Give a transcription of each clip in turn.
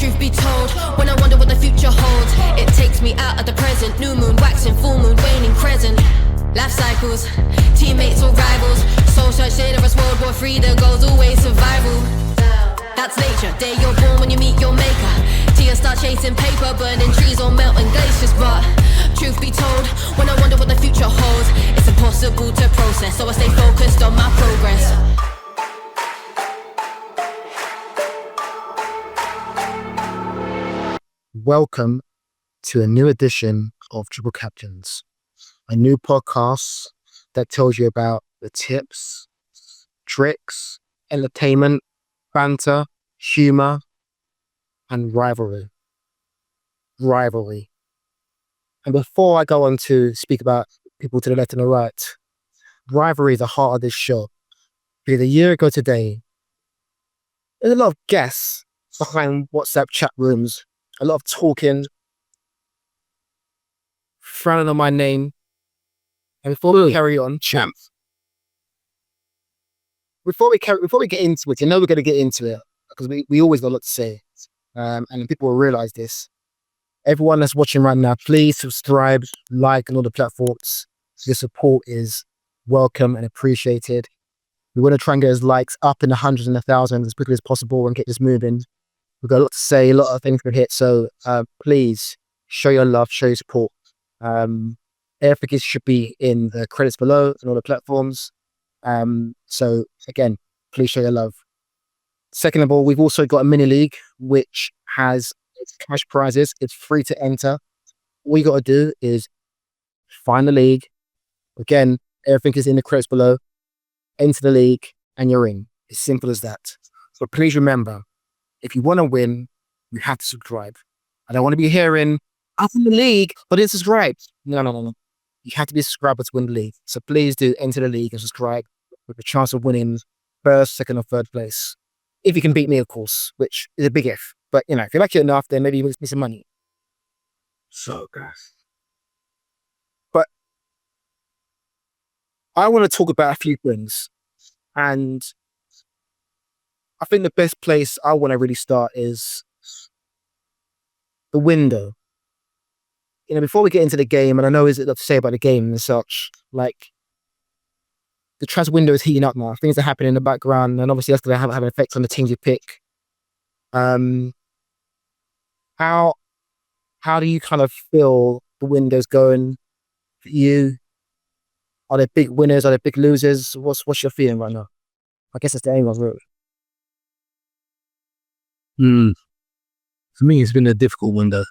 Truth be told, when I wonder what the future holds, it takes me out of the present. New moon waxing, full moon waning, crescent. Life cycles, teammates or rivals. Soul search later as World War III, the goal's always survival. That's nature, day you're born when you meet your maker. Tears start chasing paper, burning trees or melting glaciers. But truth be told, when I wonder what the future holds, it's impossible to process, so I stay focused on my progress. Welcome to a new edition of Triple Captains, a new podcast that tells you about the tips, tricks, entertainment, banter, humor, and rivalry. And before I go on to speak about people to the left and the right, rivalry is the heart of this show. Because a year ago today, there's a lot of guests behind WhatsApp chat rooms, a lot of talking, frowning on my name. And before we carry on, champ. Before we get into it, you know we're going to get into it because we always got a lot to say, and people will realize this. Everyone that's watching right now, please subscribe, like on all the platforms. Your support is welcome and appreciated. We want to try and get his likes up in the hundreds and the thousands as quickly as possible and get this moving. We've got a lot to say, a lot of things to hit, so please show your love, show your support. Everything should be in the credits below and all the platforms. So again, please show your love. Second of all, we've also got a mini league which has cash prizes. It's free to enter. All you got to do is find the league. Again, everything is in the credits below. Enter the league and you're in. It's simple as that. So please remember, if you want to win, you have to subscribe. I don't want to be hearing, I'm in the league, but it's subscribed. No. You have to be a subscriber to win the league. So please do enter the league and subscribe with a chance of winning first, second, or third place. If you can beat me, of course, which is a big if. But, if you like it enough, then maybe you make me some money. So, guys. But I want to talk about a few things. And I think the best place I want to really start is the window. Before we get into the game, and I know there's a lot to say about the game and such, like, the transfer window is heating up now. Things are happening in the background, and obviously that's going to have an effect on the teams you pick. How do you kind of feel the window's going for you? Are there big winners? Are there big losers? What's your feeling right now? I guess it's the aim of it. For me, it's been a difficult window.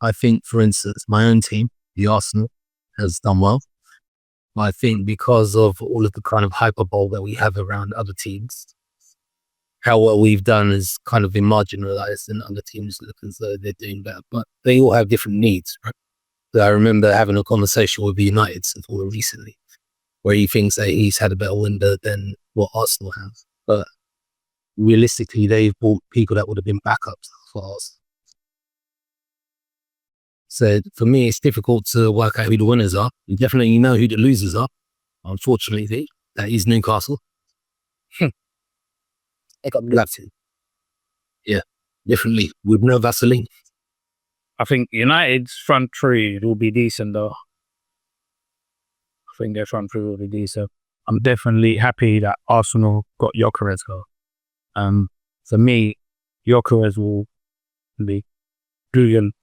I think, for instance, my own team, the Arsenal, has done well. I think because of all of the kind of hyperbole that we have around other teams, how well we've done is kind of been marginalized and other teams look as though they're doing better. But they all have different needs, right? So I remember having a conversation with the United supporter recently where he thinks that he's had a better window than what Arsenal have. But realistically, they've bought people that would have been backups for us. So for me, it's difficult to work out who the winners are. You definitely know who the losers are. Unfortunately, that is Newcastle. They got Love to. Yeah, definitely. With no Vaseline. I think United's front three will be decent though. I think their front three will be decent. I'm definitely happy that Arsenal got Gyökeres though. For me, Gyökeres will be brilliant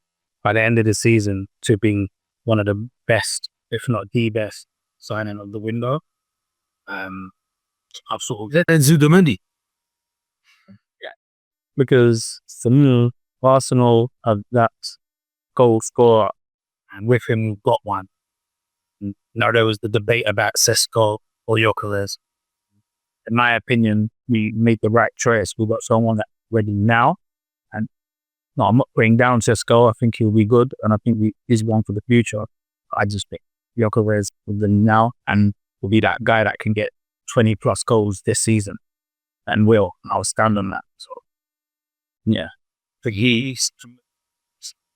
by the end of the season to being one of the best, if not the best, signing of the window. I've sort of And Zubimendi. because for me, Arsenal have that goal scorer, and with him we've got one. Now there was the debate about Sesko or Gyökeres. In my opinion, we made the right choice. We've got someone that's ready now. And no, I'm not putting down Sesko. I think he'll be good, and I think he's one for the future. I just think Gyökeres will be now and will be that guy that can get 20 plus goals this season. And I'll stand on that. So, yeah. I think he's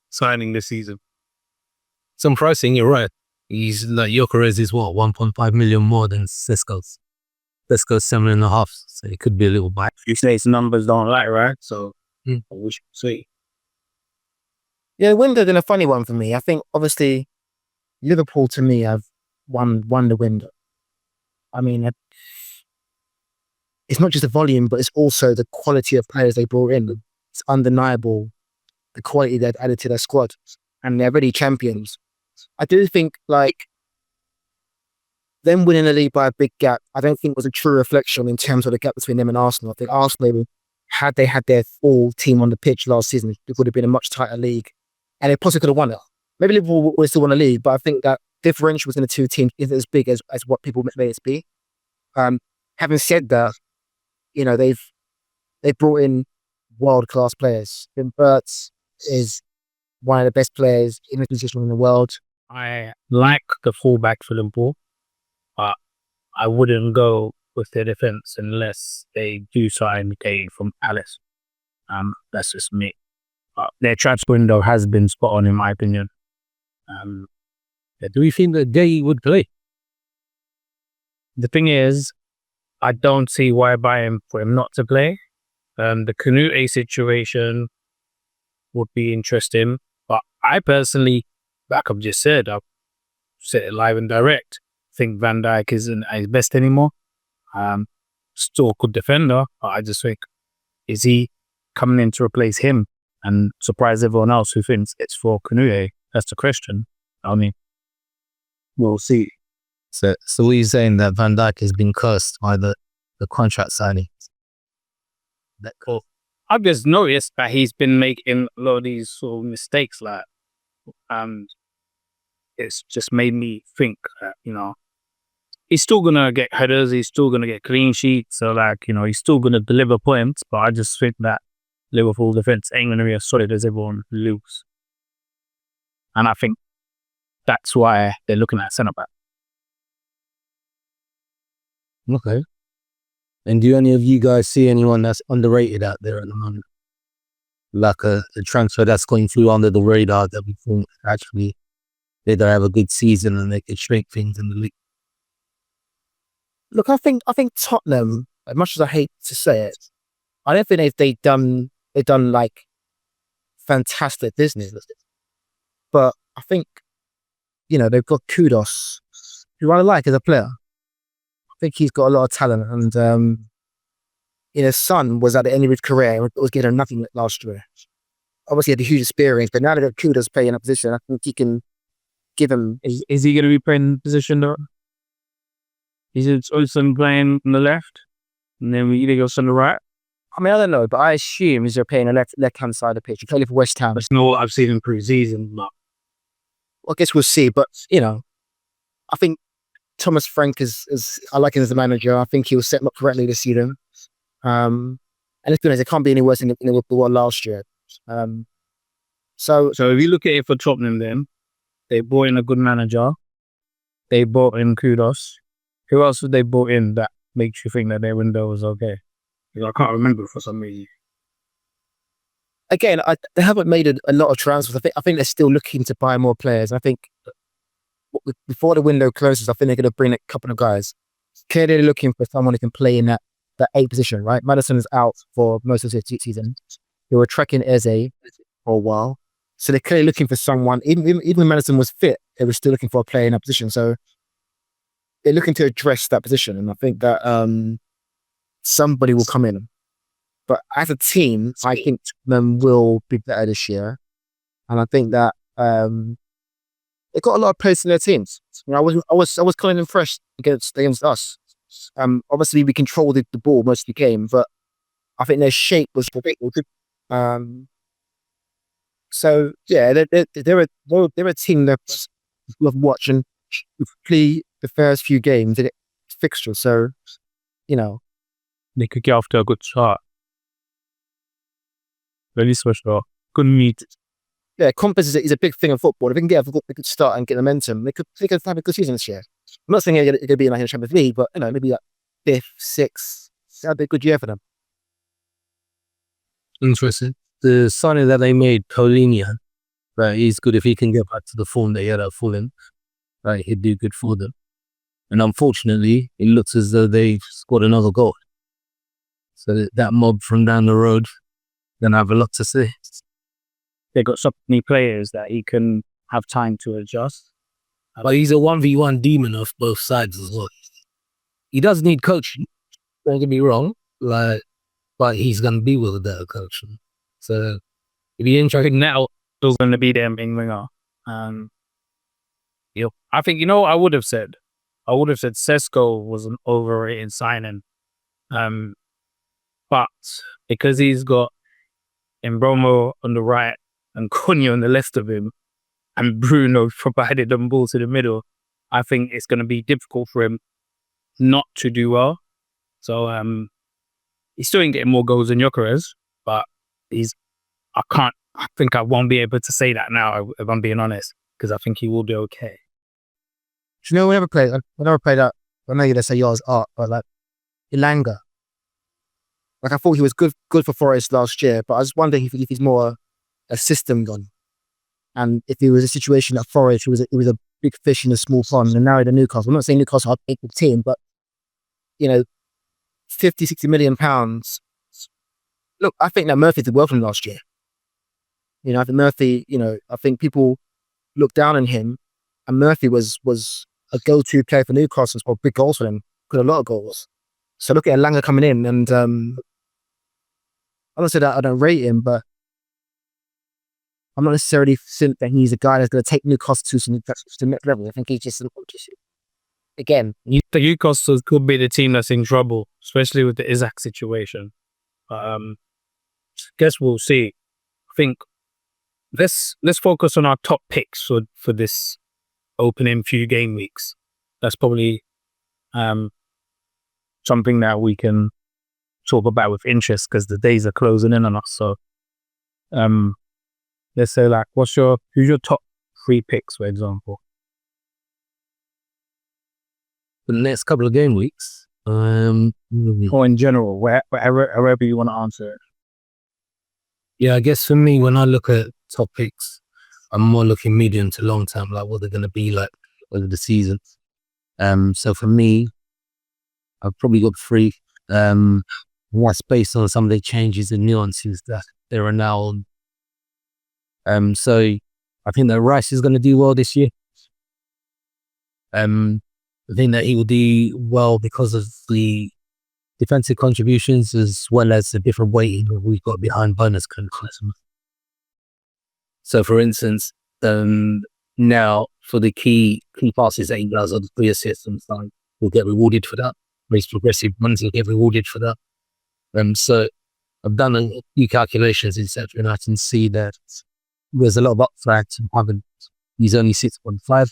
signing this season. Some pricing, you're right. He's like Gyökeres is what, 1.5 million more than Sesko's. Sesko's 7.5, so it could be a little bite. You say his numbers don't lie, right? So We should see. Yeah, the window's been a funny one for me. I think obviously Liverpool to me have won the window. I mean, it's not just the volume, but it's also the quality of players they brought in. It's undeniable the quality they've added to their squad, and they're really champions. I do think like them winning the league by a big gap, I don't think was a true reflection in terms of the gap between them and Arsenal. I think Arsenal, had they had their full team on the pitch last season, it would have been a much tighter league, and they possibly could have won it. Maybe Liverpool would still won the league, but I think that differential between the two teams isn't as big as what people made it be. Having said that, you know, they've brought in world-class players. Tim Burts is one of the best players in his position in the world. I like the fullback for Liverpool, but I wouldn't go with their defense unless they do sign Gay from Palace. That's just me. Their transfer window has been spot on, in my opinion. Do we think that Gay would play? The thing is, I don't see why buy him for him not to play. The Canute situation would be interesting, but I personally, like I've just said, I've said it live and direct, think Van Dijk isn't at his best anymore. Still a good defender, but I just think, is he coming in to replace him and surprise everyone else who thinks it's for Canute? That's the question. I mean, we'll see. So what you're saying that Van Dijk has been cursed by the contract signing? That cool. I've just noticed that he's been making a lot of these sort of mistakes, like, it's just made me think that, you know, he's still gonna get headers, he's still gonna get clean sheets, so like, you know, he's still gonna deliver points, but I just think that Liverpool defense ain't gonna be as solid as everyone looks, and I think that's why they're looking at centre back. Okay. And do any of you guys see anyone that's underrated out there at the moment? Like a transfer that's going through under the radar that we think actually they don't have a good season and they could shake things in the league? Look, I think Tottenham, as much as I hate to say it, I don't think they've done like fantastic business. But I think, you know, they've got Kudos, who I like as a player. I think he's got a lot of talent, and you know, Son was at the end of his career and was getting nothing last year. Obviously, he had a huge experience, but now that Kudos playing in a position, I think he can give him. Is he going to be playing in position though? Is it Olsen playing on the left, and then we either go on the right? I mean, I don't know, but I assume he's playing on the left-hand side of the pitch. He played for West Ham. That's not what I've seen in pre-season, but Well, I guess we'll see. But, you know, I think Thomas Frank is I like him as a manager. I think he was setting up correctly this season. And let's be honest, it can't be any worse than it was last year. So if you look at it for Tottenham, then they brought in a good manager. They brought in Kudos. Who else have they brought in that makes you think that their window was okay? Because I can't remember for some reason. again, they haven't made a lot of transfers. I think they're still looking to buy more players. I think before the window closes, I think they're going to bring a couple of guys. Clearly, they're looking for someone who can play in that 8 position, right? Madison is out for most of the season. They were tracking Eze for a while. So they're clearly looking for someone. Even when Madison was fit, they were still looking for a player in that position. So they're looking to address that position. And I think that somebody will come in. But as a team, I think them will be better this year. And I think that they've got a lot of players in their teams. You know, I was kind of impressed against us. Obviously, we controlled the ball most of the game, but I think their shape was good. So yeah, they're a team that's love watching. Play the first few games in fixture, so you know they could get off to a good start. Very special. Good meet. Yeah, confidence is a big thing in football. If they can get a good start and get momentum, they could have a good season this year. I'm not saying they're going to be like in the Champions League, but you know, maybe like 5th, 6th. That'd be a good year for them. Interesting. The signing that they made, Paulinho, right? He's good if he can get back to the form that he had at Fulham. Right, he'd do good for them. And unfortunately, it looks as though they've scored another goal. So that mob from down the road going to have a lot to say. They've got so many players that he can have time to adjust. But he's a 1v1 demon of both sides as well. He does need coaching, don't get me wrong, like, but he's going to be with a better coach. So if you're interested now, Still going to be their main winger. I think, what I would have said? I would have said Sesko was an overrated signing. But because he's got Mbromo on the right and Cunha on the left of him, and Bruno provided them ball to the middle, I think it's going to be difficult for him not to do well. So he's still getting more goals than Gyökeres, but I think I won't be able to say that now, if I'm being honest, because I think he will do okay. Do you know, whenever I play that, I know you're going to say yours art, but like Ilanga. Like I thought he was good for Forest last year, but I was wondering if he's more a system gun. And if he was a situation at Forest, he was a big fish in a small pond, and now at Newcastle. I'm not saying Newcastle are a big team, but 50, 60 million pounds. Look, I think that Murphy did well from last year. I think Murphy, I think people looked down on him, and Murphy was a go-to player for Newcastle, scored big goals for them, got a lot of goals. So look at Elanga coming in, and I'm not saying that I don't rate him, but I'm not necessarily think that he's a guy that's going to take Newcastle to the next level. I think he's just again. The Newcastle could be the team that's in trouble, especially with the Isaac situation. But guess we'll see. I think let's focus on our top picks for this opening few game weeks. That's probably something that we can talk about with interest because the days are closing in on us. So let's say, like, who's your top 3 picks, for example? For the next couple of game weeks, or in general, wherever you want to answer it. Yeah, I guess for me, when I look at top picks, I'm more looking medium to long term, like what they're going to be like over the season. So for me, I've probably got 3. That's based on some of the changes and nuances that there are now. So I think that Rice is going to do well this year. I think that he will do well because of the defensive contributions as well as the different weighting we've got behind bonus content. So for instance, now for the key passes that he does or the 3 assists and stuff, will get rewarded for that. Race progressive ones will get rewarded for that. So I've done a few calculations, etc., and I can see that there's a lot of upside to having. He's only 6.5.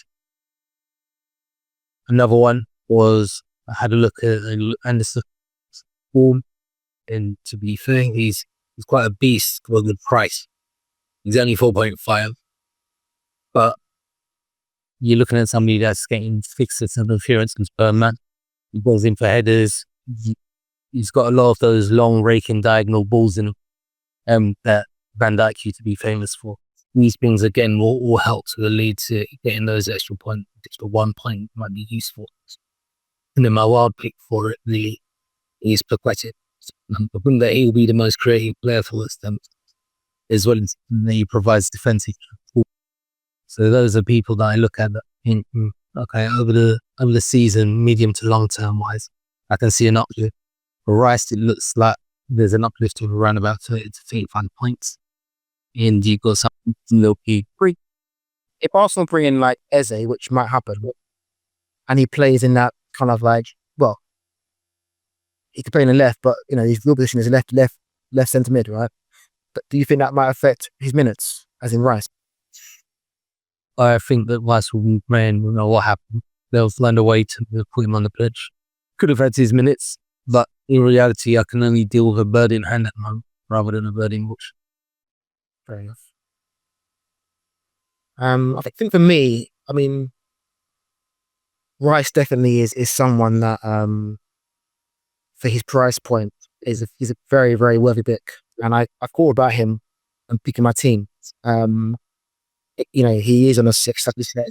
Another one was I had a look at Anderson's form, and to be fair, he's quite a beast for a good price. He's only 4.5, but you're looking at somebody that's getting 6 or 7 appearances per man. He goes in for headers. He's got a lot of those long raking diagonal balls in him that Van Dijk used to be famous for. These things again will all help to the lead to getting those extra 1 point might be useful. And then my wild pick for it really is Paquetá. I think that he'll be the most creative player for us, as well as he provides defensive support. So those are people that I look at that think, okay, over the season, medium to long term wise, I can see an uplift. For Rice, it looks like there's an uplift of around about 30 to 35 points. And you've got something little key. If Arsenal bring in like Eze, which might happen, and he plays in that kind of like, well, he could play in the left, but his real position is left centre mid, right? But do you think that might affect his minutes, as in Rice? I think that Rice will be playing, we know what happened. They'll find a way to put him on the pitch. Could have had his minutes, but in reality, I can only deal with a bird in hand at the moment rather than a bird in bush. Fair enough. I think for me, Rice definitely is someone that, for his price point, he's a very, very worthy pick. And I thought about him and picking my team. He is on a 6, like you said.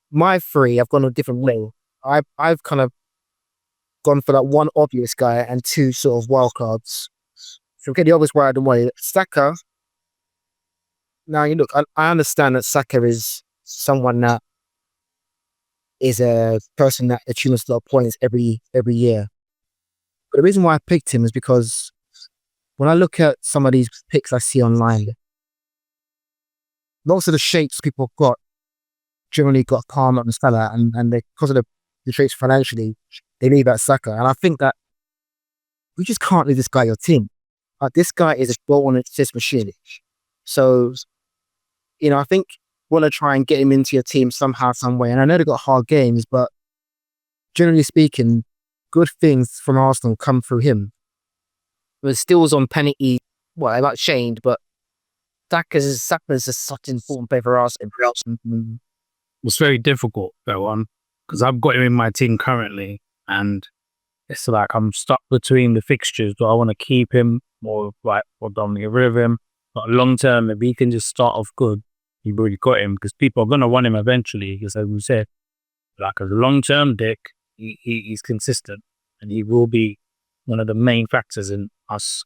My 3, I've gone a different way. I've kind of gone for that 1 obvious guy and 2 sort of wild cards. So get the obvious right out of the way. Saka. Now you look. I understand that Saka is someone that is a person that achieves a lot of points every year. But the reason why I picked him is because when I look at some of these picks I see online, most of the shapes people have got generally got Palmer and Salah, and they, because of the traits financially, they leave out Saka. And I think that we just can't leave this guy your team. This guy is a goal and assist machine. So, I think want to try and get him into your team somehow, some way. And I know they've got hard games, but generally speaking, good things from Arsenal come through him. But Stills on penalty, well, they might changed, but Saka's is such an important player for Arsenal. It's very difficult, that one, because I've got him in my team currently, and it's like I'm stuck between the fixtures. Do I want to keep him or don't get rid of him? But long term, if he can just start off good, you've already got him, because people are going to want him eventually, because as we said, like as a long-term Dick, he's consistent, and he will be one of the main factors in us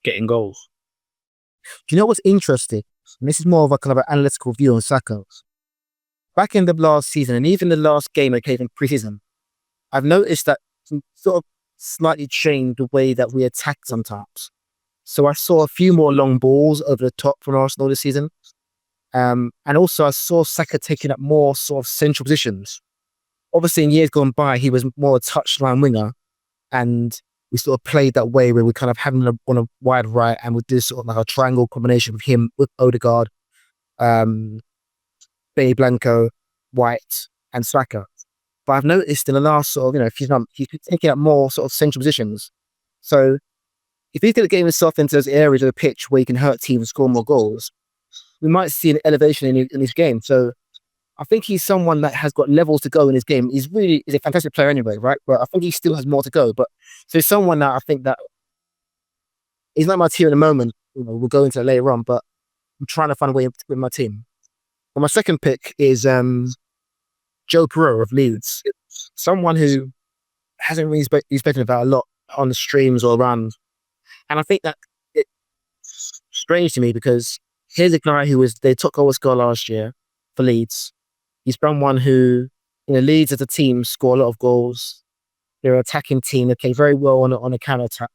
getting goals. Do you know what's interesting? And this is more of a kind of an analytical view on Saka. Back in the last season, and even the last game I came in pre-season, I've noticed that he sort of slightly changed the way that we attack sometimes. So I saw a few more long balls over the top from Arsenal this season. And also I saw Saka taking up more sort of central positions. Obviously in years gone by, he was more a touchline winger, and we sort of played that way where we kind of had him on a wide right, and we did sort of like a triangle combination with him, with Odegaard, Benny Blanco, White, and Saka. But I've noticed in the last sort of, few months, he's taking up more sort of central positions. So if he's going to get himself into those areas of the pitch where he can hurt teams and score more goals, we might see an elevation in his game. So I think he's someone that has got levels to go in his game. He's a fantastic player anyway, right? But I think he still has more to go. But so someone that I think that he's not my team at the moment. We'll go into it later on, but I'm trying to find a way to win my team. Well, my second pick is Joe Perreault of Leeds. Someone who hasn't really spoken about a lot on the streams or around. And I think that it's strange to me because here's a guy who they took goal score last year for Leeds. He's someone who, Leeds as a team score a lot of goals. They're an attacking team. They play very well on a counter attack.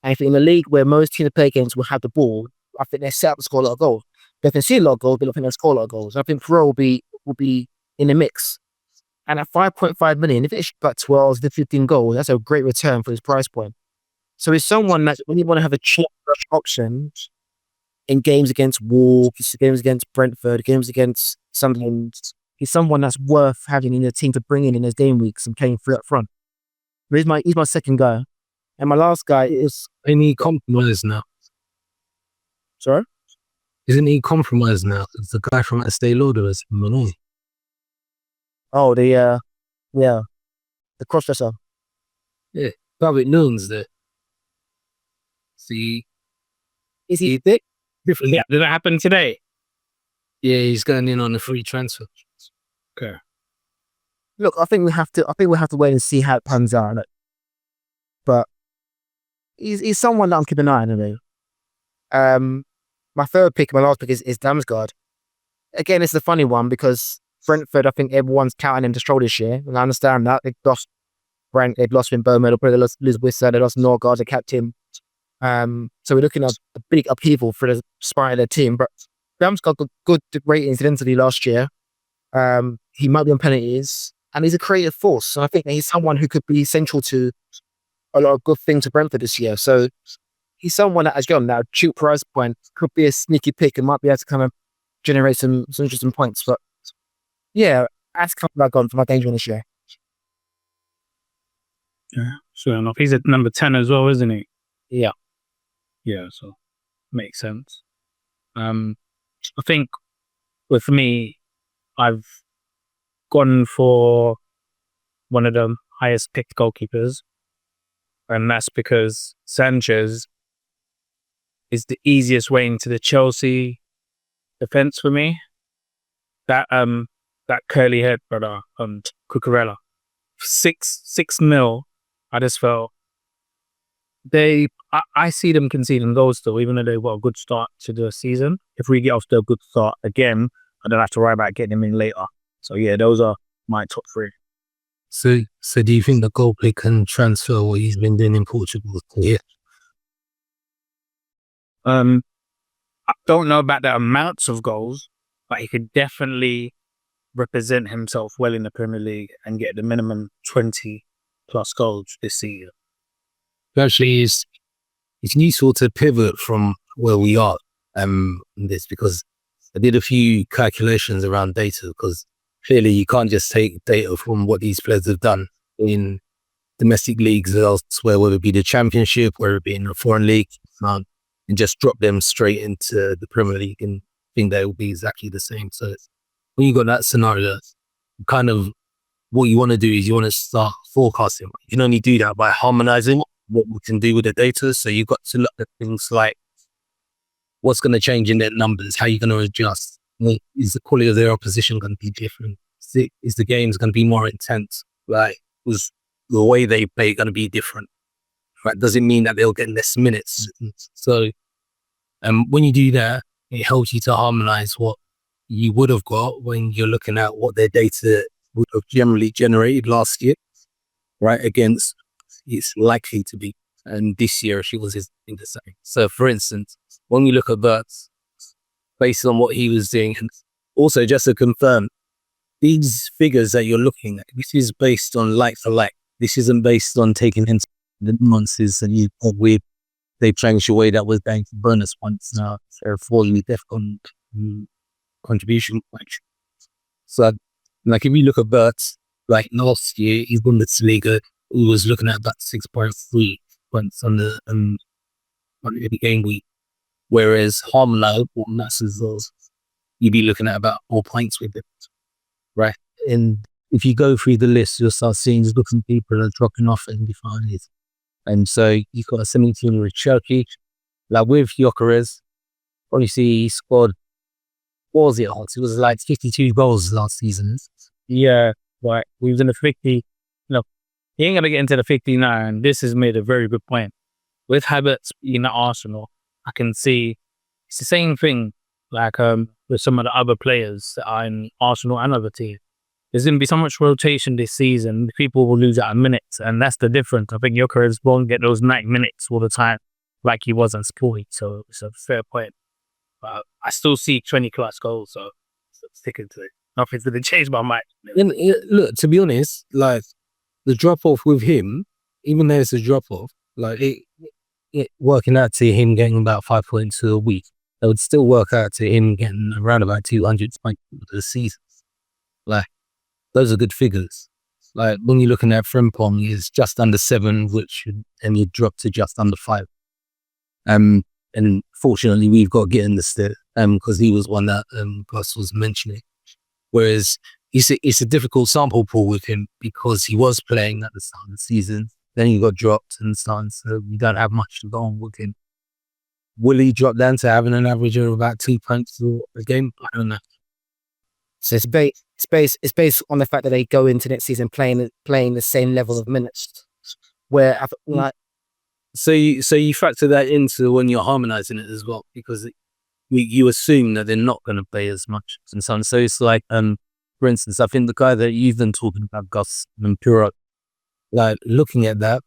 And if in a league where most teams that play against will have the ball, I think they're set up to score a lot of goals. They can see a lot of goals, but I think they'll score a lot of goals. I think Perreault will be in the mix. And at 5.5 million, if it's about 12 to 15 goals, that's a great return for his price point. So he's someone that when you want to have a cheap option in games against Wolves, games against Brentford, games against Sunderland, he's someone that's worth having in the team to bring in his game weeks and playing free up front. But he's my second guy. And my last guy is... Isn't he compromised now? Sorry? Isn't he compromised now? It's the guy from Estee Lauder is Malone. Oh, the crossdresser. Yeah, Public Noons there. See, is he thick? Yeah, did that happen today? Yeah, he's going in on a free transfer. Okay. Look, I think we have to wait and see how it pans out. But he's someone that I'm keeping an eye on. My third pick, my last pick is Damsgaard. Again, it's a funny one because Brentford, I think everyone's counting him to stroll this year, and I understand that. They've lost Brent, they've lost Wimbo, they'll probably lose Wissa, they lost Norgard, they kept him. So we're looking at a big upheaval for the spine of their team. But Damsgaard got good rating incidentally last year. He might be on penalties, and he's a creative force. So I think that he's someone who could be central to a lot of good things to Brentford this year. So he's someone that has gone now, cheap price point, could be a sneaky pick and might be able to kind of generate some interesting points. But yeah, that's kind of gone for my danger this year. Yeah, sure enough. He's at number 10 as well, isn't he? Yeah. Yeah, so makes sense. I think with me, I've gone for one of the highest picked goalkeepers, and that's because Sanchez is the easiest way into the Chelsea defense for me. That curly head brother, Cucurella, 6 mil. I just felt I see them conceding goals still, even though they've got a good start to the season. If we get off to a good start again, I don't have to worry about getting them in later. So yeah, those are my top 3. So do you think the goalkeeper can transfer what he's been doing in Portugal to here? I don't know about the amounts of goals, but he could definitely represent himself well in the Premier League and get the minimum 20 plus goals this season. Actually, it's useful to pivot from where we are in this, because I did a few calculations around data, because clearly you can't just take data from what these players have done in domestic leagues elsewhere, whether it be the Championship, whether it be in a foreign league, and just drop them straight into the Premier League and think they will be exactly the same. So when you got that scenario, kind of what you want to do is you want to start forecasting. You can only do that by harmonizing what we can do with the data. So you've got to look at things like what's going to change in their numbers, how you're going to adjust. Is the quality of their opposition going to be different? Is the games going to be more intense? Right? Was the way they play going to be different? Right? Does it mean that they'll get less minutes? So when you do that, it helps you to harmonize what you would have got when you're looking at what their data would have generally generated last year, right? Against it's likely to be. And this year she was in the same. So for instance, when you look at Verts, based on what he was doing, and also just to confirm, these figures that you're looking at, this is based on like for like. This isn't based on taking into the nuances and they've changed the way that was going to bonus points now. Therefore, you definitely contribution points. So, like if you look at Verts, like last year, his Bundesliga, we was looking at about 6.3 points on the game week, whereas Harmlow or Masses, you'd be looking at about 4 points with it, right? And if you go through the list, you'll start seeing different people are dropping off and defining it. And so you've got a 17 with Cherokee, like with Gyökeres, obviously he scored, what was it, Hans? It was like 52 goals last season. Yeah, right. We was in the 50, he ain't going to get into the 59. This has made a very good point. With Havertz being at Arsenal, I can see it's the same thing like with some of the other players that are in Arsenal and other teams. There's going to be so much rotation this season, people will lose out of minutes, and that's the difference. I think Gyökeres won't get those 90 minutes all the time like he was in Sporting, so it's a fair point. But I still see 20 plus goals, so sticking to it. Nothing's going to change my mind. And look, to be honest, like the drop off with him, even though it's a drop off, like it working out to him getting about 5 points a week, it would still work out to him getting around about 200 points for the season. Like, those are good figures. Like when you're looking at Frimpong, is just under 7, and you drop to just under 5. And fortunately, we've got to get in the step because he was one that Guffs was mentioning. Whereas it's a difficult sample pool with him because he was playing at the start of the season. Then he got dropped and so you don't have much to go on with him. Will he drop down to having an average of about 2 points a game? I don't know. So it's based on the fact that they go into next season playing the same level of minutes. Where so you factor that into when you're harmonizing it as well, because you assume that they're not going to play as much and so on. So it's like, for instance, I think the guy that you've been talking about, Guffs and Puro, like looking at that,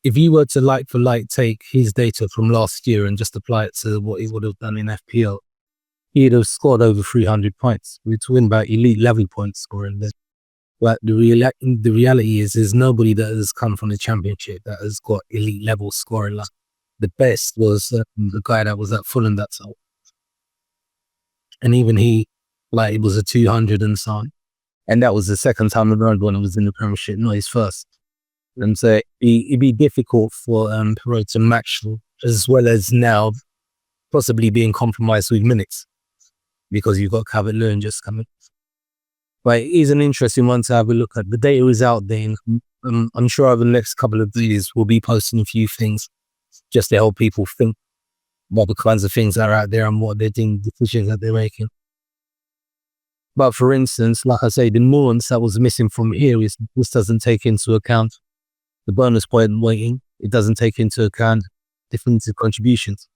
if you were to like for like take his data from last year and just apply it to what he would have done in FPL, he'd have scored over 300 points. We're talking about elite level points scoring there. But the reality is there's nobody that has come from the Championship that has got elite level scoring. Like the best was the guy that was at Fulham that's all. And even he, like it was a 200 and so on. And that was the second time around when I was in the Premiership, not his first. And so it'd be difficult for Perot to match, as well as now possibly being compromised with minutes, because you've got Calvert-Lewin just coming. But it is an interesting one to have a look at. The data is out there. And I'm sure over the next couple of days we'll be posting a few things just to help people think about the kinds of things that are out there and what they're doing, decisions that they're making. But for instance, like I say, the nuance that was missing from here is this doesn't take into account the bonus point weighting, it doesn't take into account defensive contributions,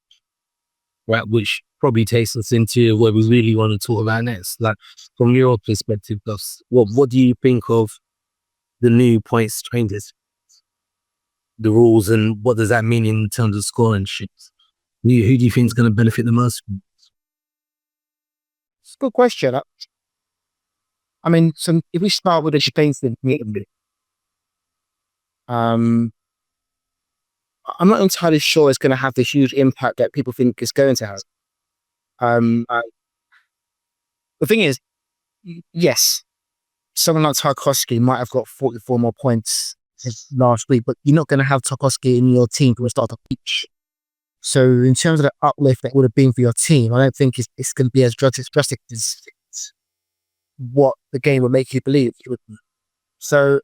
right? Which probably takes us into what we really want to talk about next. Like, from your perspective, Guffs, what do you think of the new points changes, the rules, and what does that mean in terms of scoring shifts? Who do you think is going to benefit the most? It's a good question. I mean, so if we start with the defensive, I'm not entirely sure it's going to have the huge impact that people think it's going to have. The thing is, yes, someone like Tarkowski might have got 44 more points last week, but you're not going to have Tarkowski in your team from the start of each. So in terms of the uplift that would have been for your team, I don't think it's going to be as drastic as what the game would make you believe it would be. So,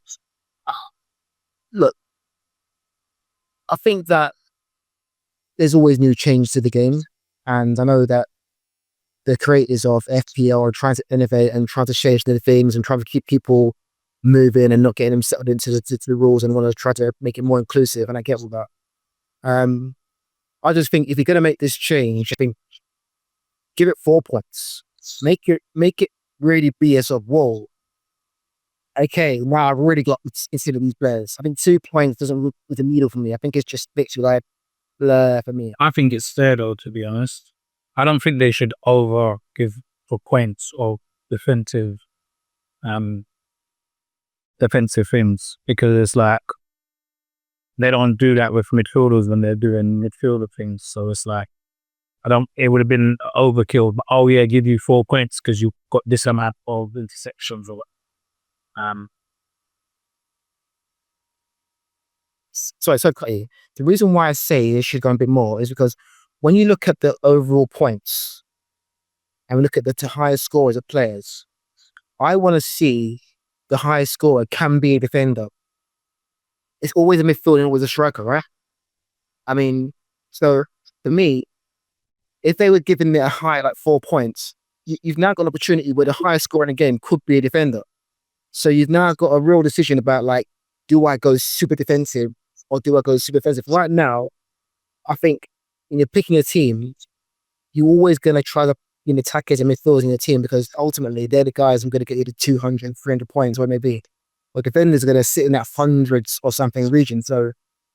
look, I think that there's always new change to the game, and I know that the creators of FPL are trying to innovate and trying to change the things and trying to keep people moving and not getting them settled into the rules, and want to try to make it more inclusive, and I get all that. I just think if you're going to make this change, I think give it 4 points. Make it really be as of, whoa, okay, now I've really got instead of these players. I think 2 points doesn't move the needle for me. I think it's just a bit too like blur for me. I think it's fair though, to be honest. I don't think they should over give for points or defensive things, because it's like they don't do that with midfielders when they're doing midfielder things. So it's like, it would have been overkill, but oh yeah, give you 4 points because you got this amount of intersections or what. Sorry, the reason why I say it should go a bit more is because when you look at the overall points and we look at the highest scorers of players, I want to see the highest scorer can be a defender. It's always a midfielder and always a striker, right? I mean, so for me, if they were giving it a high like 4 points, you've now got an opportunity where the highest scorer in the game could be a defender. So you've now got a real decision about like, do I go super defensive or do I go super offensive? Right now, I think when you're picking a team, you're always going to try to attackers and midfielders in your team, because ultimately they're the guys who are going to get you to 200, 300 points, whatever it may be. But defenders are going to sit in that hundreds or something region. So it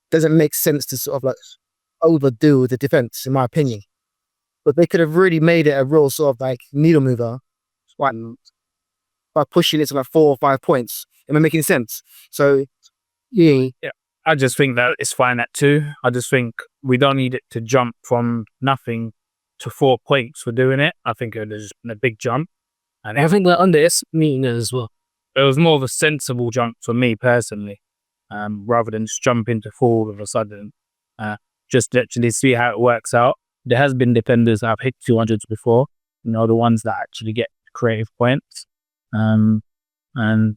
doesn't make sense to sort of like overdo the defense, in my opinion. But they could have really made it a real sort of like needle mover by pushing it to like 4 or 5 points. Am I making sense? So, yeah. I just think that it's fine at 2. I just think we don't need it to jump from nothing to 4 points for doing it. I think it has been a big jump. And I think we're underestimating it as well. It was more of a sensible jump for me personally, rather than just jump into 4 all of a sudden. Just to actually see how it works out. There has been defenders that have hit 200s before, the ones that actually get creative points. And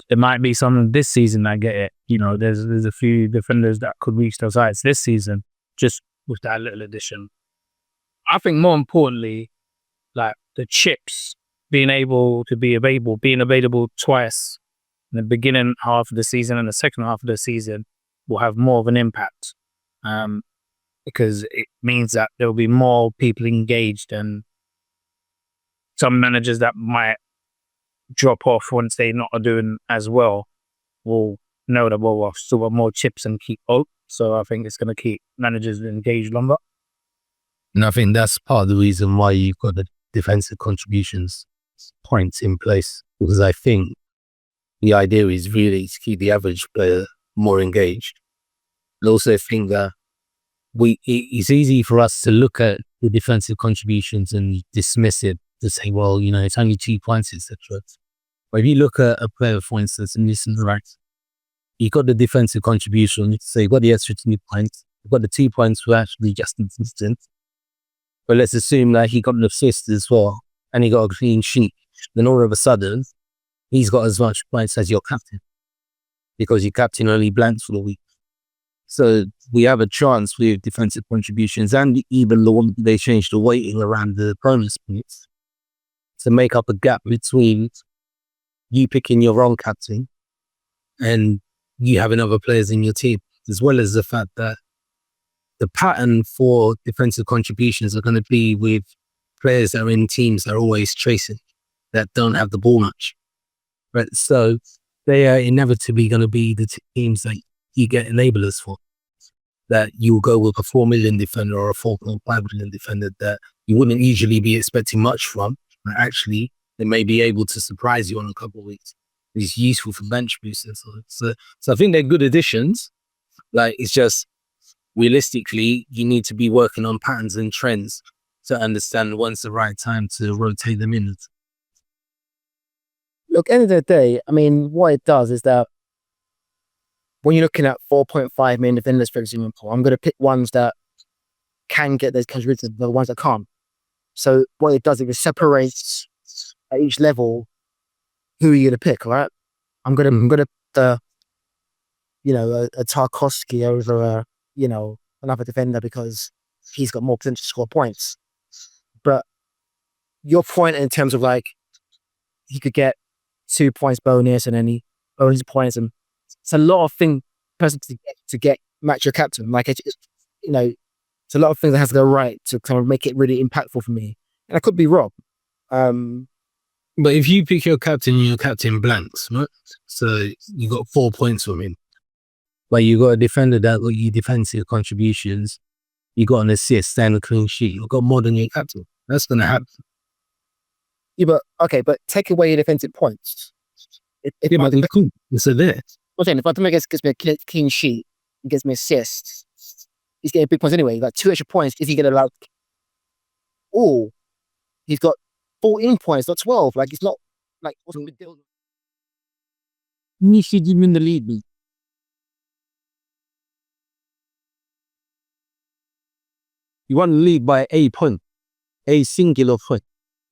there might be some this season that get it. There's a few defenders that could reach those heights this season, just with that little addition. I think more importantly, like the chips being available twice in the beginning half of the season and the second half of the season will have more of an impact. Because it means that there will be more people engaged, and some managers that might drop off once they're not doing as well will know that, well, I've still got more chips and keep hope. So I think it's going to keep managers engaged longer. And I think that's part of the reason why you've got the defensive contributions points in place, because I think the idea is really to keep the average player more engaged. I also think that it's easy for us to look at the defensive contributions and dismiss it, to say, well, it's only 2 points, etc. But if you look at a player, for instance, in this right, you got the defensive contribution, so you got the extra 2 points, you got the 2 points for actually just insistent. But let's assume that he got an assist as well, and he got a clean sheet. Then all of a sudden, he's got as much points as your captain, because your captain only blanks for the week. So we have a chance with defensive contributions, and even the one they changed the weighting around the bonus points to make up a gap between you picking your wrong captain and you having other players in your team, as well as the fact that the pattern for defensive contributions are going to be with players that are in teams that are always chasing, that don't have the ball much. Right? So they are inevitably going to be the teams that you get enablers for. That you'll go with a 4 million defender or a 4.5 million defender that you wouldn't usually be expecting much from. But actually, they may be able to surprise you on a couple of weeks. It's useful for bench boosts and so on. So I think they're good additions. Like, it's just realistically, you need to be working on patterns and trends to understand when's the right time to rotate them in. Look, end of the day, I mean, what it does is that when you're looking at 4.5 million defenders, for example, I'm going to pick ones that can get those contributions, the ones that can't. So what it does is it separates at each level who you're going to pick, right? I'm going to a Tarkovsky over another defender because he's got more potential to score points. But your point in terms of like he could get 2 points bonus and any bonus points, and it's a lot of things person to get match your captain. Like it's a lot of things that has to go right to kind of make it really impactful for me. And I could be wrong. But if you pick your captain blanks, right? So you got 4 points from him. But you got a defender that got you defensive contributions, you got an assist and a clean sheet, you got more than your captain. That's gonna happen. Yeah, but take away your defensive points. Cool. It's there. I'm saying if Banter gets me a clean sheet, he gets me assists, he's getting big points anyway. Like 2 extra points is he gonna allow? Oh, he's got 14 points, not 12. Like it's not like what's the big deal? You should give him the lead, me. You won the league by a point, a singular point.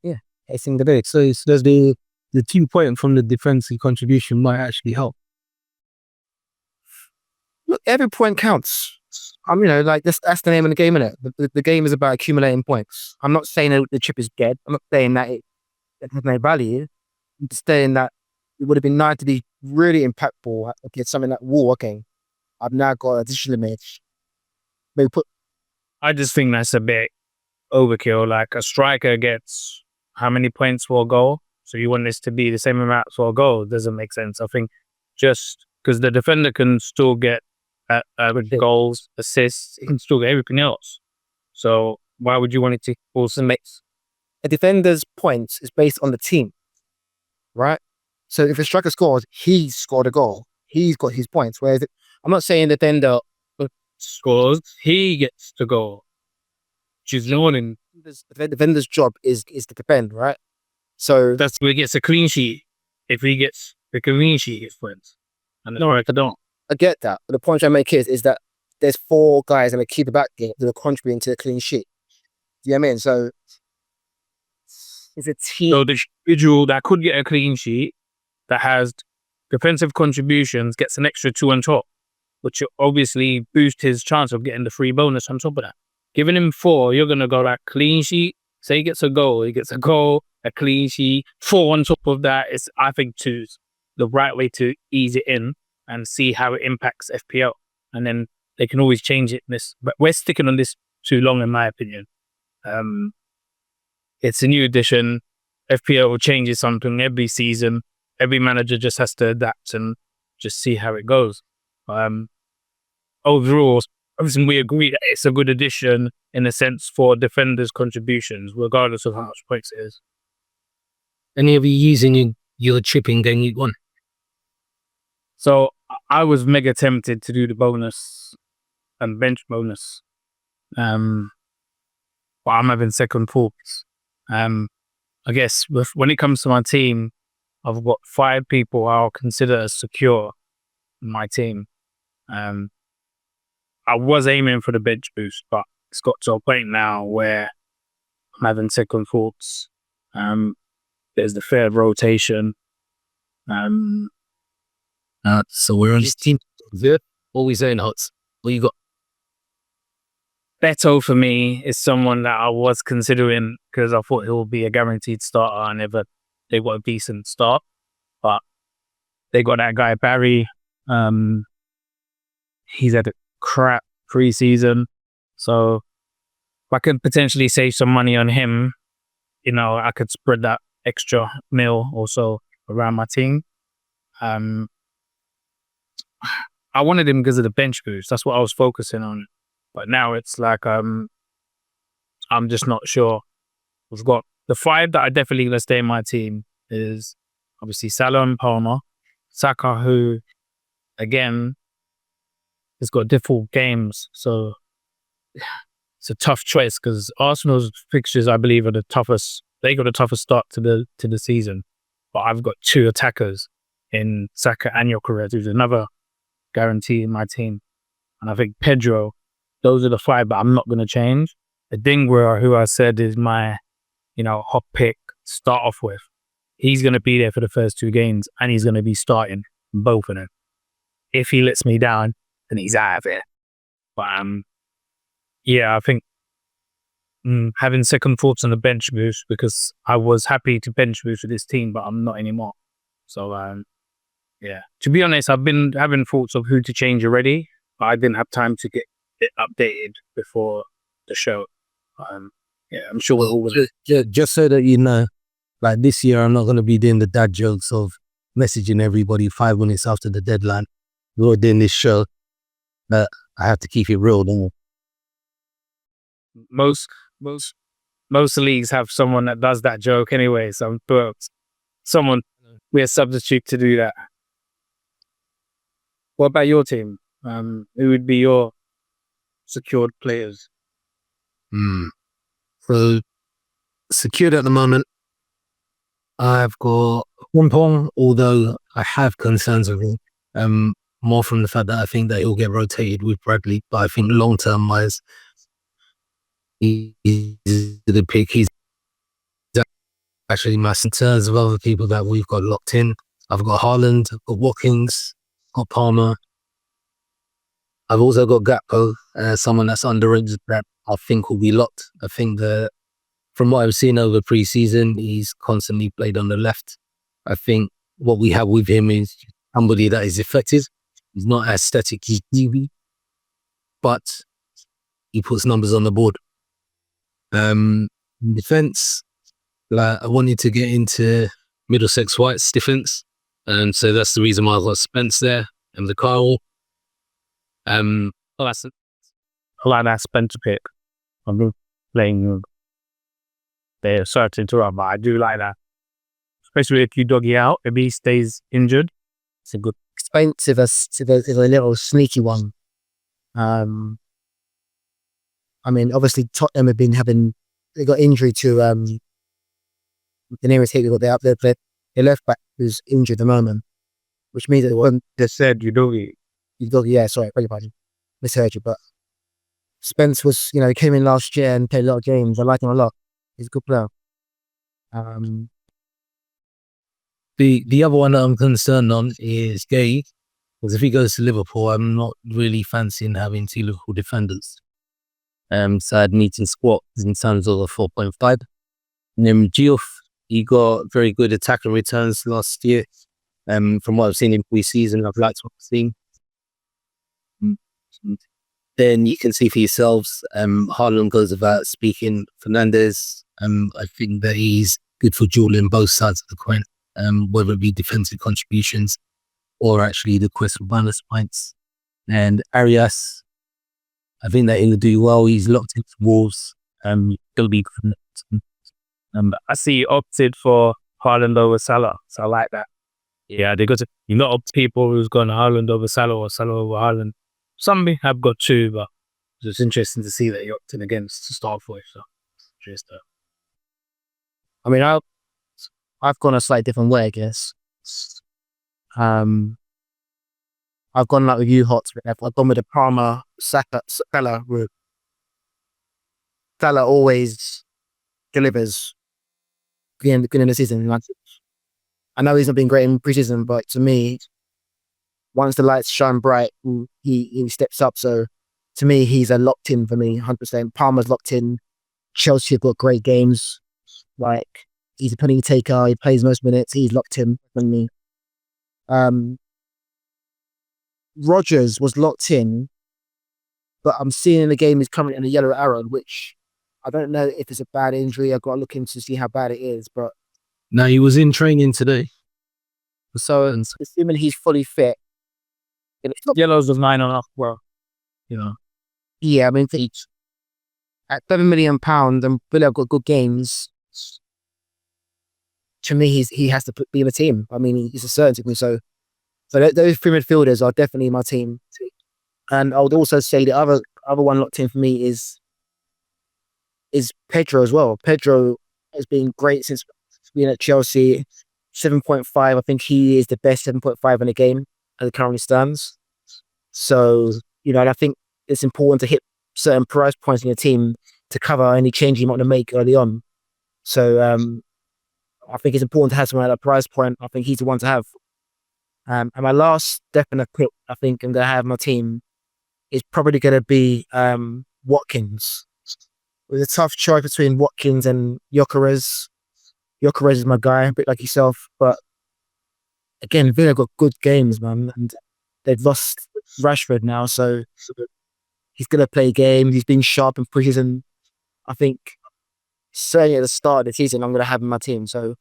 Yeah, a singular. So there's the 2 point from the defensive contribution might actually help. Look, every point counts. Like that's the name of the game, innit? The game is about accumulating points. I'm not saying that the chip is dead. I'm not saying that it has no value. I'm just saying that it would have been nice to be really impactful. Okay, something like, whoa, okay, I've now got additional image. Maybe I just think that's a bit overkill. Like a striker gets how many points for a goal? So you want this to be the same amount for a goal? Doesn't make sense. I think just because the defender can still get goals, assists, he can still get everything else. So why would you want it to also make a defender's points is based on the team, right? So if a striker scores, he's scored a goal. He's got his points. Whereas I'm not saying the defender scores, he gets to go. Which is the defender's job is to defend, right? So that's where he gets a clean sheet. If he gets the clean sheet, his points. And no, I don't. I get that. But the point I make is that there's 4 guys in the keeper back game that are contributing to the clean sheet. Do you know what I mean? So it's a team. So the individual that could get a clean sheet that has defensive contributions gets an extra 2 on top, which obviously boost his chance of getting the free bonus on top of that. Giving him 4, you're going to go back clean sheet. Say he gets a goal, a clean sheet, 4 on top of that. I think 2's the right way to ease it in and see how it impacts FPL. And then they can always change it. But we're sticking on this too long, in my opinion. It's a new edition. FPL changes something every season. Every manager just has to adapt and just see how it goes. Overall, obviously we agree that it's a good addition in a sense for defenders' contributions, regardless of how much points it is. Any of you using your chipping Gameweek 1? So I was mega tempted to do the bonus and bench bonus. But I'm having second thoughts. I guess when it comes to my team, I've got 5 people I'll consider as secure in my team. I was aiming for the bench boost, but it's got to a point now where I'm having second thoughts. There's the fair rotation. So we're on this team. Always in Hots. What you got? Beto for me is someone that I was considering because I thought he'll be a guaranteed starter and they got a decent start. But they got that guy Barry. He's had a crap pre-season. So if I could potentially save some money on him, I could spread that extra mil or so around my team. I wanted him because of the bench boost. That's what I was focusing on. But now it's like I'm just not sure. We've got the 5 that I definitely gonna stay in my team is obviously Salah and Palmer, Saka, who again has got difficult games, so it's a tough choice because Arsenal's fixtures, I believe, are the toughest. They got the toughest start to the season, but I've got 2 attackers in Saka and Gyökeres, who's another guarantee in my team, and I think Pedro. Those are the 5, but I'm not going to change. Adingra, who I said is my, hot pick to start off with, he's going to be there for the first 2 games, and he's going to be starting both of them. If he lets me down, then he's out of it. But I think having second thoughts on the bench boost, because I was happy to bench boost with this team, but I'm not anymore. So to be honest, I've been having thoughts of who to change already, but I didn't have time to get it updated before the show. I'm sure we're all just so that you know, like this year, I'm not going to be doing the dad jokes of messaging everybody 5 minutes after the deadline. We're doing this show. I have to keep it real, don't I? Most leagues have someone that does that joke anyway. So we're a substitute to do that. What about your team? Who would be your secured players? So secured at the moment, I've got Frimpong, although I have concerns with him. More from the fact that I think that he'll get rotated with Bradley, but I think long-term wise, he's the pick. He's actually my concerns of other people that we've got locked in. I've got Haaland, I've got Watkins, I've got Palmer. I've also got Gakpo, someone that's underrated that I think will be locked. I think that from what I've seen over pre-season, he's constantly played on the left. I think what we have with him is somebody that is effective. He's not as static as TV, but he puts numbers on the board. In defense, I wanted to get into Middlesex White's defense, and so that's the reason why I've got Spence there and the Carl. I like that Spencer pick. I'm playing there, certain to run, but I do like that. Especially if you doggy out, if he stays injured, it's a good. Expensive is a little sneaky one. I mean, obviously Tottenham have been they got injury to the nearest hit we got there up there, but their left back who's injured at the moment, which means that it wasn't. They said you doggy. Yeah, sorry, beg your pardon. Misheard you, but Spence was, he came in last year and played a lot of games. I like him a lot. He's a good player. The other one that I'm concerned on is Gay, because if he goes to Liverpool, I'm not really fancying having 2 Liverpool defenders. So I'd need to squat in terms of a 4.5. And then Geoff, he got very good attacking returns last year. From what I've seen in pre-season, I've liked what I've seen. Then you can see for yourselves, Haaland goes about speaking. Fernandes, I think that he's good for dueling both sides of the coin, whether it be defensive contributions or actually the quest for bonus points. And Arias, I think that he'll do well. He's locked into Wolves. He'll be I see you opted for Haaland over Salah, so I like that. Yeah, they got a lot of people who's gone Haaland over Salah or Salah over Haaland. Some have got 2, but it's interesting to see that he opted against to start with. So, Jester. I mean, I've gone a slightly different way, I guess. I've gone like with you, Hots. I've gone with the Palmer Salah route. Salah always delivers beginning of the season. I know he's not been great in preseason, but to me, once the lights shine bright, he steps up. So to me, he's a locked in for me, 100%. Palmer's locked in. Chelsea have got great games. Like, he's a penalty taker. He plays most minutes. He's locked in for me. Rodgers was locked in, but I'm seeing in the game he's currently in a yellow arrow, which I don't know if it's a bad injury. I've got to look into to see how bad it is, but No, he was in training today. so assuming he's fully fit, it's not, Yellows was 9.5, bro. You know, yeah, I mean, at £7 million and Villa have got good games, to me, he has to be in the team. I mean, he's a certainty. So those three midfielders are definitely my team. And I would also say the other one locked in for me is Pedro as well. Pedro has been great since being at Chelsea. 7.5, I think he is the best 7.5 in the game as it currently stands. So, and I think it's important to hit certain price points in your team to cover any change you might want to make early on. So I think it's important to have someone at that price point. I think he's the one to have. And my last definite pick, I think, and that I have my team is probably going to be Watkins. It was a tough choice between Watkins and Gyökeres. Gyökeres is my guy, a bit like yourself. But again, Villa got good games, man. And they've lost Rashford now. So he's going to play games. He's been sharp in preseason. I think certainly at the start of the season, I'm going to have him in my team. So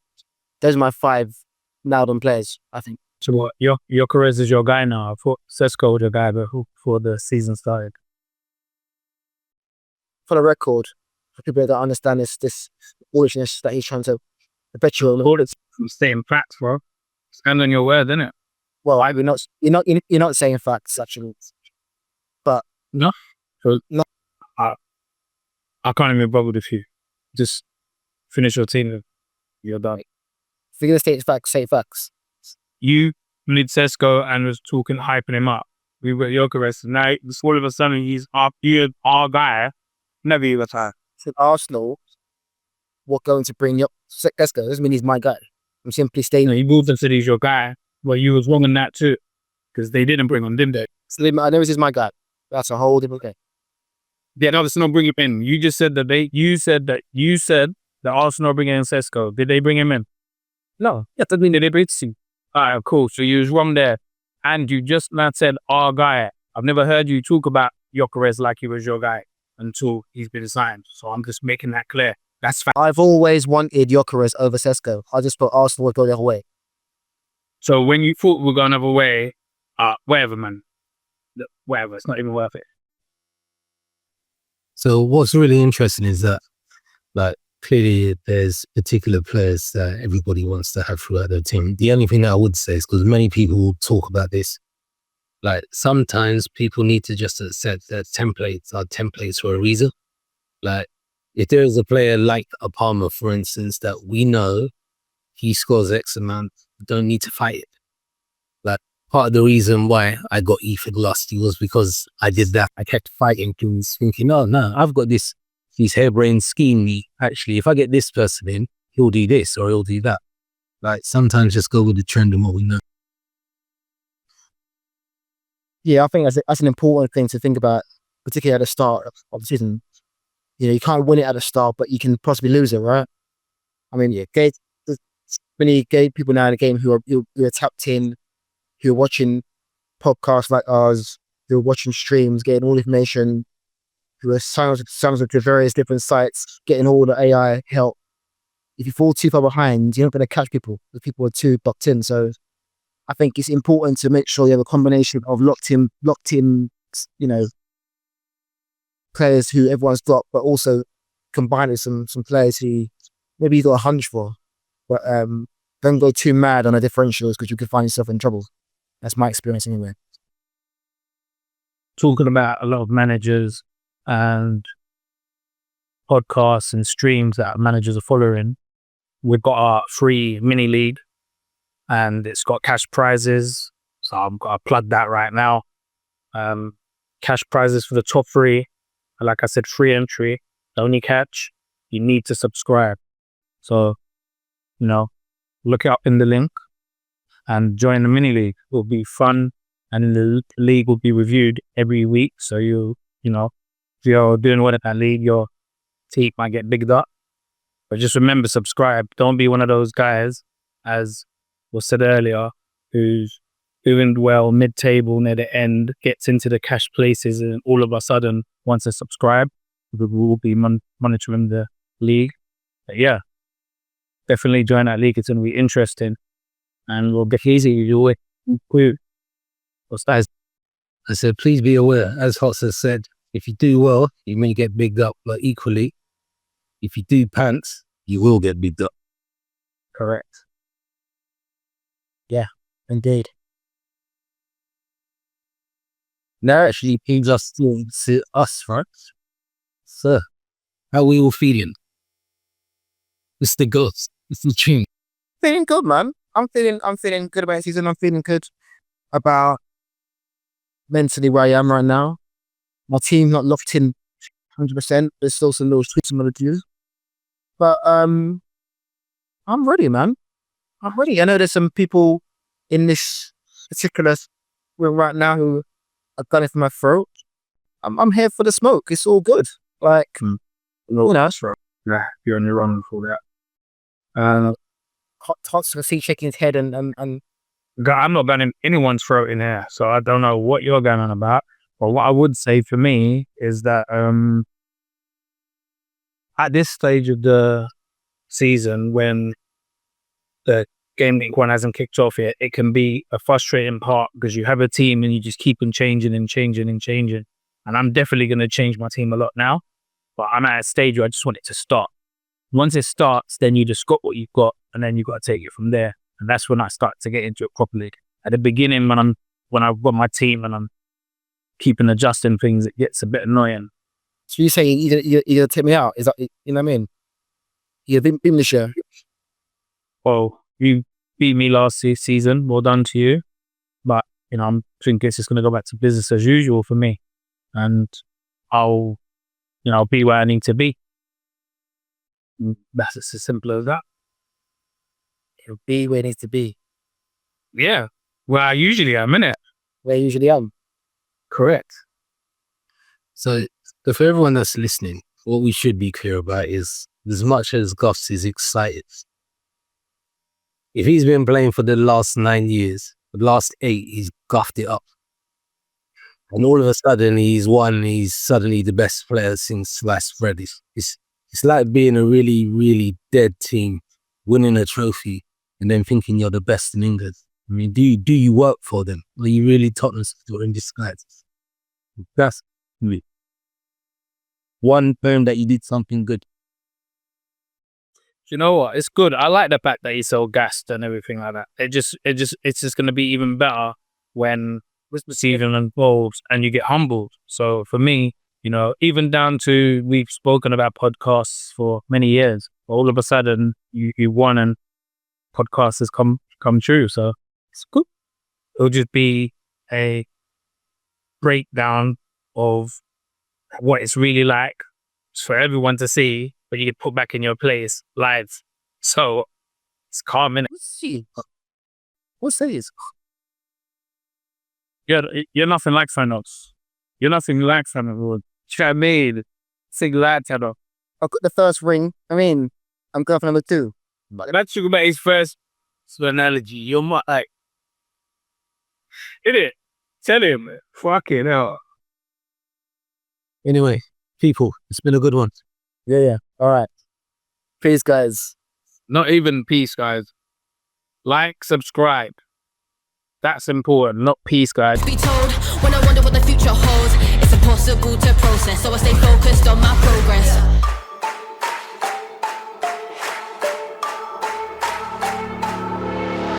those are my 5 nailed-on players, I think. So what? Gyökeres is your guy now. I thought Sesko was your guy before the season started. For the record, for people that don't understand this foolishness that he's trying to perpetuate. All it's saying facts, bro. Stand on your word, innit? Well, you're not saying facts, actually. But No. So no. I can't even bother with you. Just finish your team. You're done. If you're going to state facts, say facts. You need Sesko and was talking, hyping him up. We were Gyökeres. Now, all of a sudden, he's our guy. Never you retire. So Arsenal were going to bring up Sesko. Doesn't mean he's my guy. I'm simply stating. He moved and said he's your guy. Well, you was wrong on that too. Because they didn't bring on, didn't they? So I know he's my guy. That's a whole different game. Yeah, no, let's not bring him in. You just said that you said that Arsenal bringing in Sesko. Did they bring him in? No. Yeah, that mean they bring him. Alright, cool. So you was wrong there. And you just now said our guy. I've never heard you talk about Gyökeres like he was your guy until he's been signed. So I'm just making that clear. That's fact. I've always wanted Gyökeres over Sesko. I just thought Arsenal would go the other way. So when you thought we were going the other way, whatever, man. Whatever. It's not even worth it. so what's really interesting is that, like, clearly there's particular players that everybody wants to have throughout their team. The only thing that I would say is, because many people will talk about this, like, sometimes people need to just accept that templates are templates for a reason. Like, if there is a player like a Palmer, for instance, that we know he scores X amount, don't need to fight it. Like, part of the reason why I got Ethan Lusty was because I did that. I kept fighting things, thinking, oh no, I've got this harebrained scheme. Actually, if I get this person in, he'll do this or he'll do that. Like, sometimes just go with the trend and what we know. Yeah, I think that's an important thing to think about, particularly at the start of the season. You can't win it at the start, but you can possibly lose it, right? I mean, there's many gay people now in the game who are tapped in, who are watching podcasts like ours, who are watching streams, getting all the information, who are signing up to various different sites, getting all the AI help. If you fall too far behind, you're not going to catch people. The people are too locked in. So I think it's important to make sure you have a combination of locked in, players who everyone's got, but also combined with some players who maybe you got a hunch for, but don't go too mad on the differentials because you could find yourself in trouble. That's my experience anyway. Talking about a lot of managers and podcasts and streams that managers are following, we've got our free mini league and it's got cash prizes. So I'm going to plug that right now. Cash prizes for the top 3. Like I said, free entry. The only catch, you need to subscribe. So, look it up in the link and join the mini league. It will be fun, and the league will be reviewed every week. So if you're doing well at that league, your team might get bigged up. But just remember, subscribe. Don't be one of those guys, as was said earlier, who's doing well mid-table near the end, gets into the cash places, and all of a sudden wants to subscribe. We will be monitoring the league. But yeah, definitely join that league. It's going to be interesting, and we'll get easy. You what's that? I said, please be aware, as Hots has said, if you do well, you may get bigged up, but equally, if you do pants, you will get bigged up. Correct. Yeah, indeed. Now actually brings us to us, right? Sir, how we all feeling? It's the Guffs. It's the tune. Feeling good, man. I'm feeling good about the season. I'm feeling good about mentally where I am right now. My team's not locked in 100%. There's still some little tweaks I'm gonna do. But I'm ready, man. I'm ready. I know there's some people in this particular room right now who are gunning for my throat. I'm here for the smoke. It's all good. Like, you know, Yeah, you're on your run for that. Tots can see shaking his head and I'm not gunning anyone's throat in here, so I don't know what you're going on about. But what I would say for me is that at this stage of the season, when the Gameweek 1 hasn't kicked off yet, it can be a frustrating part because you have a team and you just keep on changing and changing and changing. And I'm definitely going to change my team a lot now, but I'm at a stage where I just want it to start. Once it starts, then you just got what you've got, and then you got to take it from there. And that's when I start to get into it properly. At the beginning, when I've got my team and I'm keeping adjusting things, it gets a bit annoying. so you say you're gonna take me out? Is that, you know what I mean? You're beam the show. Well, you beat me last season. Well done to you. But, I think it's just going to go back to business as usual for me. And I'll be where I need to be. That's as simple as that. It'll be where it needs to be. Yeah. Well, I usually am, innit? Where you usually am. Correct. So for everyone that's listening, what we should be clear about is, as much as Guffs is excited, if he's been playing for the last 9 years, the last 8, he's guffed it up. And all of a sudden, he's suddenly the best player since sliced bread. It's like being a really, really dead team, winning a trophy, and then thinking you're the best in England. I mean, do you work for them? Are you really Tottenham supporter in disguise? That's me. One term that you did something good. You know what? It's good. I like the fact that he's so gassed and everything like that. It's just going to be even better when the season unfolds and you get humbled. So for me, even down to, we've spoken about podcasts for many years. All of a sudden, you won and podcast has come true. So it's good. It'll just be a breakdown of what it's really like for everyone to see, but you get put back in your place live. So it's calm, innit? What's this? You're nothing like Thanos. You're nothing like Thanos. You know what I mean? Sing like Thanos. I got the first ring. I'm going for number 2. But Let's talk about his first analogy. You're not like, innit? Tell him, fucking hell. Anyway, people, it's been a good one. yeah. All right. Peace, guys. Not even peace, guys. Like, subscribe. That's important, not peace, guys. Be told when I wonder what the future holds. It's impossible to process, so I stay focused on my progress.